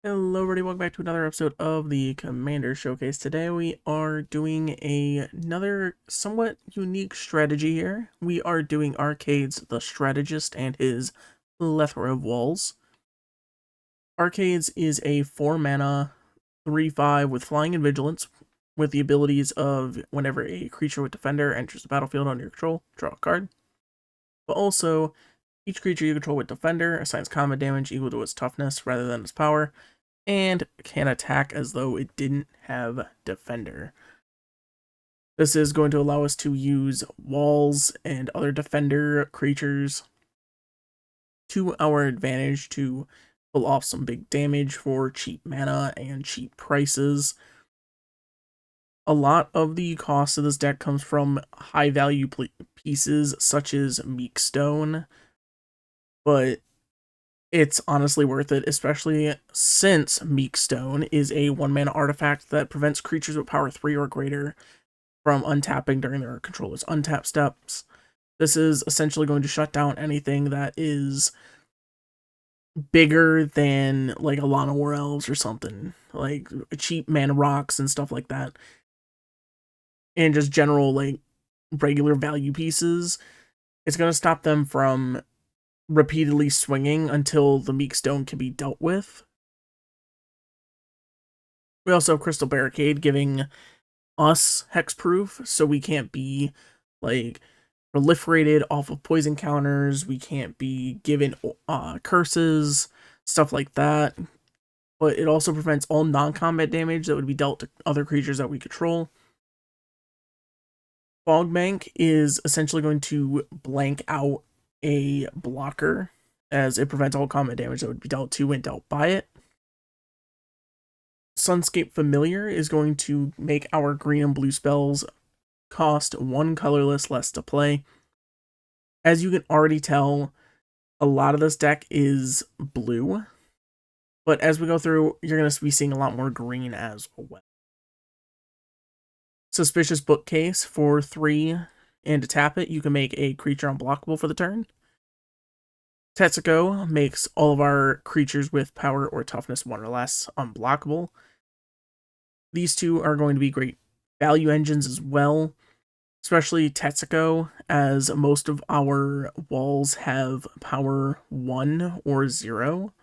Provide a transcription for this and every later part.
Hello everybody, welcome back to another episode of the Commander Showcase. Today we are doing another somewhat unique strategy here. We are doing Arcade's The Strategist and his plethora of walls. Arcade's is a 4-mana 3/5 with Flying and Vigilance, with the abilities of whenever a creature with Defender enters the battlefield under your control, draw a card. But also, each creature you control with Defender assigns combat damage equal to its toughness rather than its power, and can attack as though it didn't have Defender. This is going to allow us to use walls and other Defender creatures to our advantage to pull off some big damage for cheap mana and cheap prices. A lot of the cost of this deck comes from high value pieces such as Meekstone, but it's honestly worth it, especially since Meekstone is a 1-mana artifact that prevents creatures with power 3 or greater from untapping during their controller's untap steps. This is essentially going to shut down anything that is bigger than like Alana War Elves or something, like cheap mana rocks and stuff like that, and just general like regular value pieces. It's going to stop them from repeatedly swinging until the Meekstone can be dealt with. We also have Crystal Barricade giving us hexproof, so we can't be like proliferated off of poison counters, we can't be given curses, stuff like that. But it also prevents all non-combat damage that would be dealt to other creatures that we control. Fogbank is essentially going to blank out a blocker, as it prevents all combat damage that would be dealt to and dealt by it. Sunscape Familiar is going to make our green and blue spells cost 1 colorless less to play. As you can already tell, a lot of this deck is blue, but as we go through, you're going to be seeing a lot more green as well. Suspicious Bookcase for 3, and to tap it, you can make a creature unblockable for the turn. Tetsuko makes all of our creatures with power or toughness 1 or less unblockable. These two are going to be great value engines as well, especially Tetsuko, as most of our walls have power 1 or 0,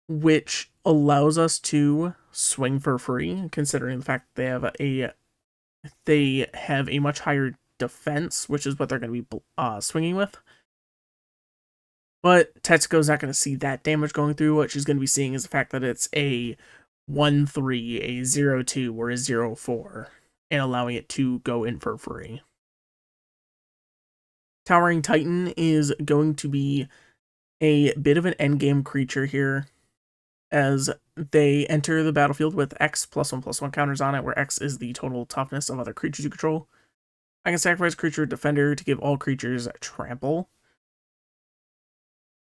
which allows us to swing for free, considering the fact they have a much higher defense, which is what they're going to be swinging with. But Tetsuko's not going to see that damage going through. What she's going to be seeing is the fact that it's a 1/3, a 0/2, or a 0/4, and allowing it to go in for free. Towering Titan is going to be a bit of an endgame creature here, as they enter the battlefield with X +1/+1 counters on it, where X is the total toughness of other creatures you control. I can sacrifice creature defender to give all creatures trample.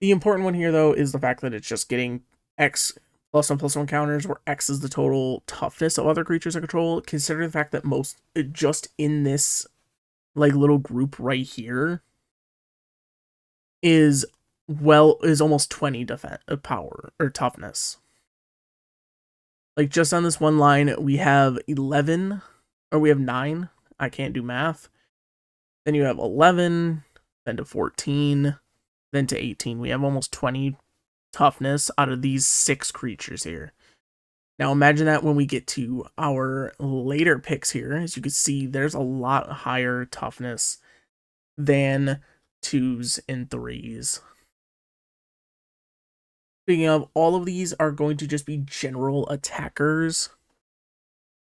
The important one here, though, is the fact that it's just getting X +1/+1 counters, where X is the total toughness of other creatures I control. Consider the fact that most, just in this like little group right here, is almost 20 defense power or toughness. Like just on this one line, we have 11, or we have 9. I can't do math. Then you have 11, then to 14, then to 18. We have almost 20 toughness out of these 6 creatures here. Now imagine that when we get to our later picks here, as you can see, there's a lot higher toughness than 2s and 3s. Speaking of, all of these are going to just be general attackers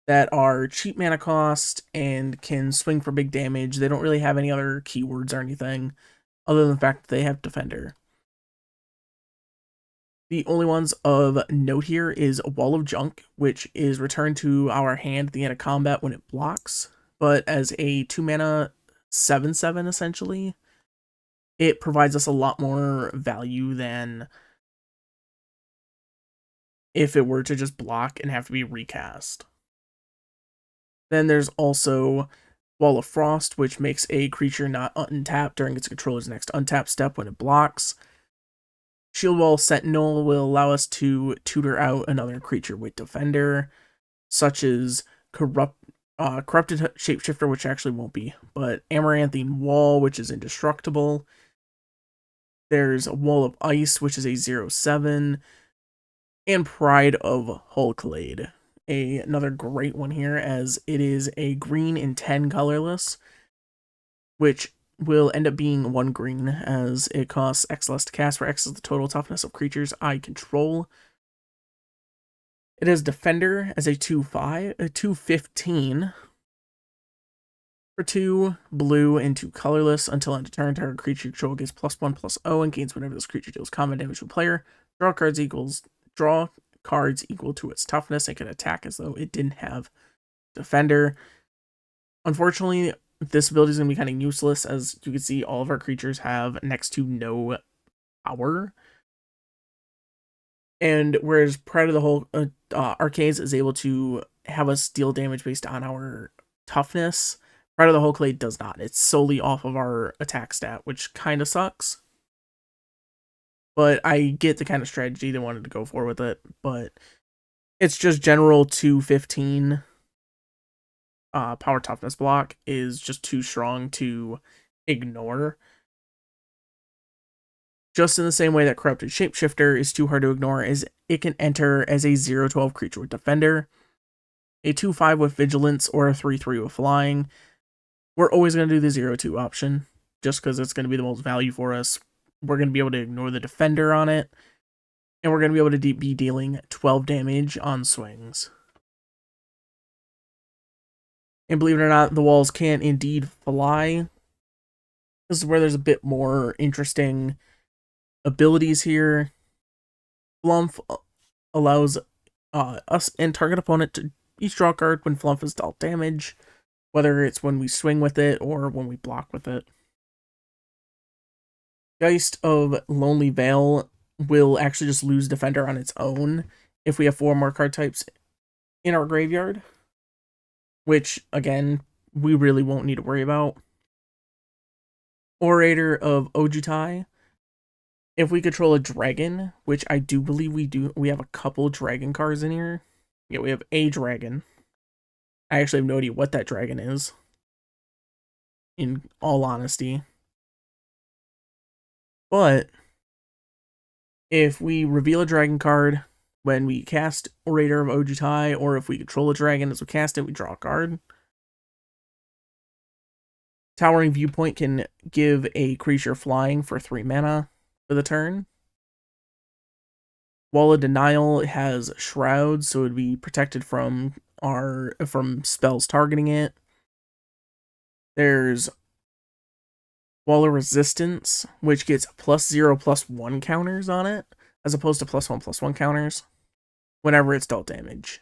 that are cheap mana cost and can swing for big damage. They don't really have any other keywords or anything, other than the fact that they have Defender. The only ones of note here is a Wall of Junk, which is returned to our hand at the end of combat when it blocks, but as a 2-mana 7/7 essentially, it provides us a lot more value than if it were to just block and have to be recast. Then there's also Wall of Frost, which makes a creature not untapped during its controller's next untap step when it blocks. Shield Wall Sentinel will allow us to tutor out another creature with Defender, such as Corrupted Shapeshifter, which actually won't be, but Amaranthine Wall, which is indestructible. There's a Wall of Ice, which is a 0/7, and Pride of Hulklade, another great one here, as it is a green and 10 colorless, which will end up being 1 green, as it costs X less to cast, where X is the total toughness of creatures I control. It has Defender as a 2/15 for 2 blue and 2 colorless. Until end of turn, target creature you control gets +1/+0 and gains whenever this creature deals combat damage to a player. Draw cards equal to its toughness and can attack as though it didn't have Defender. Unfortunately, this ability is going to be kind of useless, as you can see all of our creatures have next to no power. And whereas Pride of the Whole Arcades is able to have us deal damage based on our toughness, Pride of the Hulklade does not. It's solely off of our attack stat, which kind of sucks. But I get the kind of strategy they wanted to go for with it. But it's just general 2/15 power toughness block is just too strong to ignore. Just in the same way that Corrupted Shapeshifter is too hard to ignore, as it can enter as a 0/12 creature with Defender, a 2/5 with Vigilance, or a 3/3 with Flying. We're always going to do the 0/2 option, just because it's going to be the most value for us. We're going to be able to ignore the Defender on it, and we're going to be able to be dealing 12 damage on swings. And believe it or not, the walls can indeed fly. This is where there's a bit more interesting abilities here. Flump allows us and target opponent to each draw a card when Flump is dealt damage, whether it's when we swing with it or when we block with it. Geist of Lonely Vale will actually just lose Defender on its own if we have 4 more card types in our graveyard, which, again, we really won't need to worry about. Orator of Ojutai. If we control a dragon, which I do believe we do, we have a couple dragon cards in here. Yeah, we have a dragon. I actually have no idea what that dragon is, in all honesty. But if we reveal a dragon card when we cast Orator of Ojutai, or if we control a dragon as we cast it, we draw a card. Towering Viewpoint can give a creature flying for 3 mana for the turn. Wall of Denial has Shrouds, so it would be protected from spells targeting it. There's Wall of Resistance, which gets +0/+1 counters on it, as opposed to +1/+1 counters whenever it's dealt damage.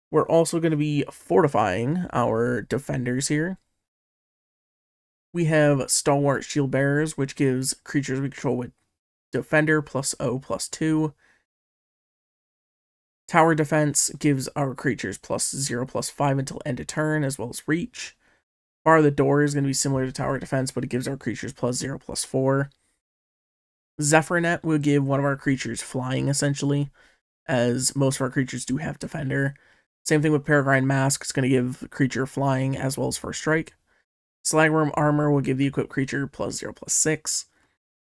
We're also going to be fortifying our defenders here. We have Stalwart Shield Bearers, which gives creatures we control with Defender +0/+2. Tower Defense gives our creatures +0/+5 until end of turn, as well as Reach. Bar the Door is going to be similar to Tower Defense, but it gives our creatures +0/+4. Zephyrinet will give one of our creatures flying, essentially, as most of our creatures do have Defender. Same thing with Peregrine Mask, it's going to give creature flying as well as First Strike. Slagworm Armor will give the equipped creature +0/+6.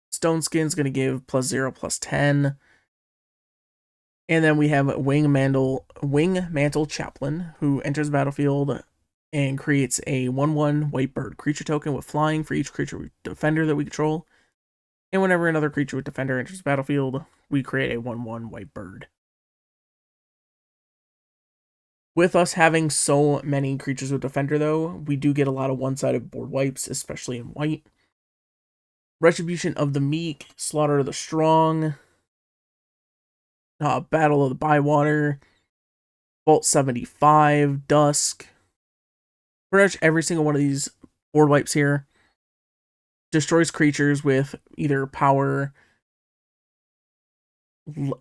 Stone Skin is going to give +0/+10. And then we have Wing Mantle Chaplain, who enters the battlefield and creates a 1/1 white bird creature token with flying for each creature with Defender that we control. And whenever another creature with Defender enters the battlefield, we create a 1/1 white bird. With us having so many creatures with Defender, though, we do get a lot of one-sided board wipes, especially in white. Retribution of the Meek, Slaughter of the Strong, Battle of the Bywater, Vault 75, Dusk. Pretty much every single one of these board wipes here destroys creatures with either power,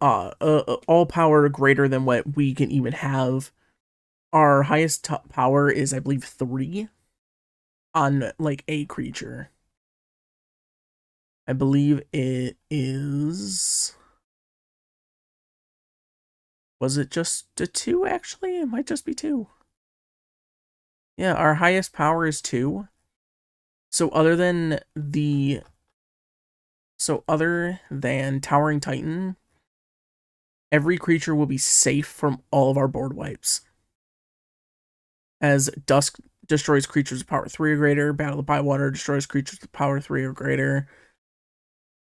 all power greater than what we can even have. Our highest power is, I believe, 3 on, like, a creature. I believe it is... Was it just a 2, actually? It might just be 2. Yeah, our highest power is 2. So other than Towering Titan, every creature will be safe from all of our board wipes. As Dusk destroys creatures with power 3 or greater, Battle of Bywater destroys creatures with power 3 or greater.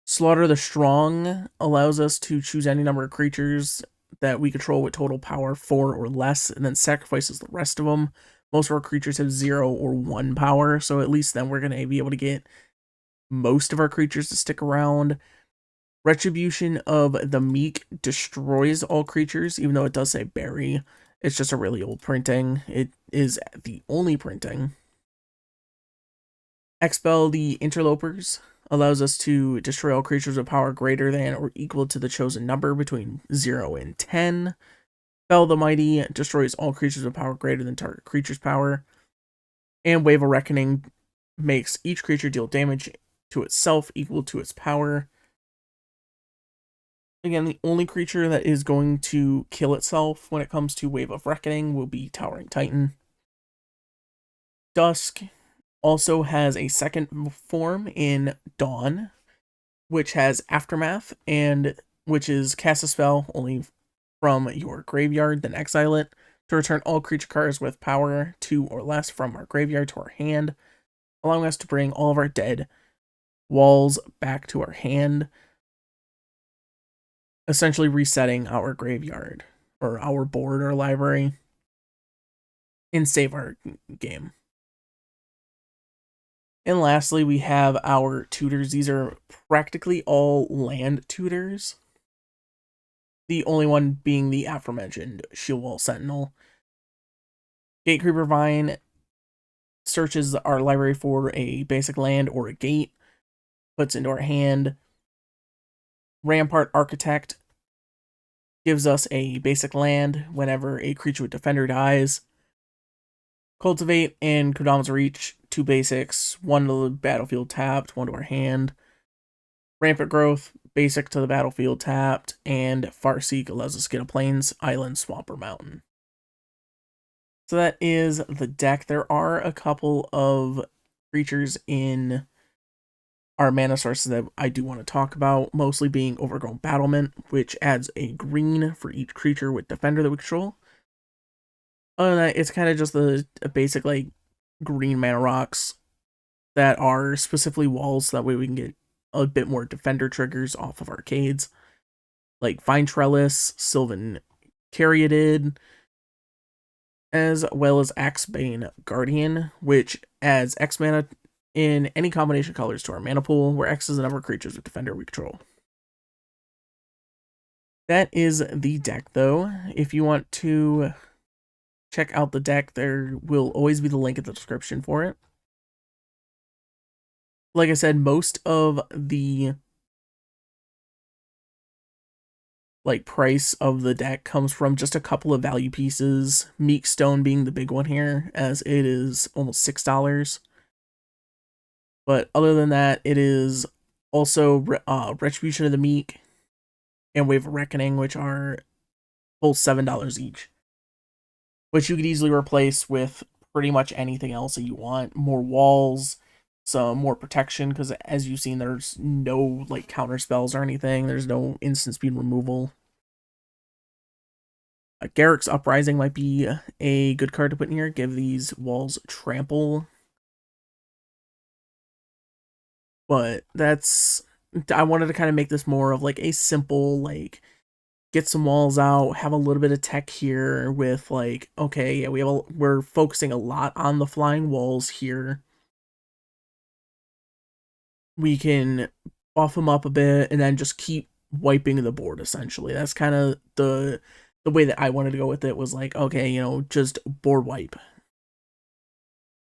Slaughter the Strong allows us to choose any number of creatures that we control with total power 4 or less, and then sacrifices the rest of them. Most of our creatures have 0 or 1 power, so at least then we're going to be able to get most of our creatures to stick around. Retribution of the Meek destroys all creatures, even though it does say bury. It's just a really old printing. It is the only printing. Expel the Interlopers allows us to destroy all creatures with power greater than or equal to the chosen number between 0 and 10. Fell the Mighty destroys all creatures with power greater than target creature's power. And Wave of Reckoning makes each creature deal damage to itself equal to its power. Again, the only creature that is going to kill itself when it comes to Wave of Reckoning will be Towering Titan. Dusk also has a second form in Dawn, which has Aftermath, and which is cast a spell only from your graveyard, then exile it to return all creature cards with power 2 or less from our graveyard to our hand, allowing us to bring all of our dead walls back to our hand, essentially resetting our graveyard or our board or library and save our game. And lastly, we have our tutors. These are practically all land tutors. The only one being the aforementioned Shieldwall Sentinel. Gatecreeper Vine searches our library for a basic land or a gate, puts into our hand. Rampart Architect gives us a basic land whenever a creature with Defender dies. Cultivate and Kodama's Reach, 2 basics, 1 to the battlefield tapped, 1 to our hand. Rampant Growth, basic to the battlefield tapped, and Farseek allows us to get a plains, island, swamp, or mountain. So that is the deck. There are a couple of creatures in our mana sources that I do want to talk about, mostly being Overgrown Battlement, which adds a green for each creature with Defender that we control. Other than that, it's kind of just a basic like green mana rocks that are specifically walls, so that way we can get a bit more Defender triggers off of arcades, like Vine Trellis, Sylvan Caryatid, as well as Axebane Guardian, which adds X mana in any combination colors to our mana pool, where X is the number of creatures with Defender we control. That is the deck, though. If you want to check out the deck, there will always be the link in the description for it. Like I said, most of the price of the deck comes from just a couple of value pieces, Meek Stone being the big one here, as it is almost $6. But other than that, it is also Retribution of the Meek and Wave of Reckoning, which are both $7 each, which you could easily replace with pretty much anything else that you want. More walls, some more protection, because as you've seen, there's no like counter spells or anything. There's no instant speed removal. Garruk's Uprising might be a good card to put in here. Give these walls trample. But that's... I wanted to kind of make this more of like a simple, like, get some walls out, have a little bit of tech here with like, okay, yeah, we're focusing a lot on the flying walls here. We can buff them up a bit and then just keep wiping the board, essentially. That's kind of the way that I wanted to go with it, was like, okay, you know, just board wipe.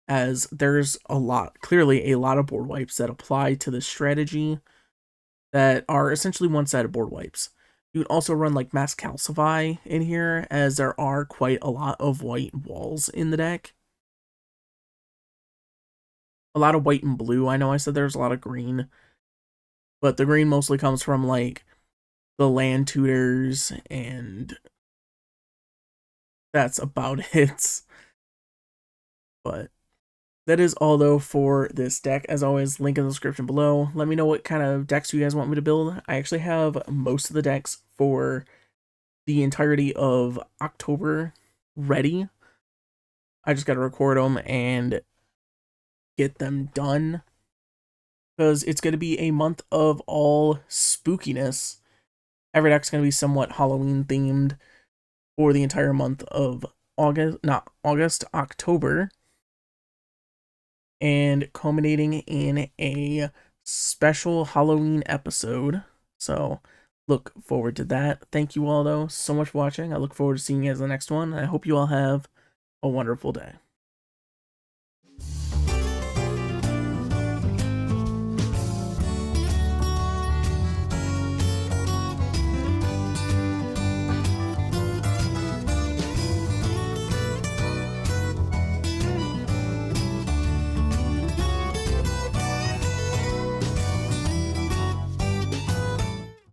As there's clearly a lot of board wipes that apply to this strategy that are essentially one-sided board wipes. You can also run like Mass Calcify in here, as there are quite a lot of white walls in the deck. A lot of white and blue. I know I said there's a lot of green. but the green mostly comes from like the land tutors, and that's about it. But that is all though for this deck. As always, link in the description below. Let me know what kind of decks you guys want me to build. I actually have most of the decks for the entirety of October ready. I just got to record them and get them done, because it's going to be a month of all spookiness. Every deck's going to be somewhat Halloween themed for the entire month of October, and culminating in a special Halloween episode. So look forward to that. Thank you all though so much for watching. I look forward to seeing you guys in the next one. I hope you all have a wonderful day.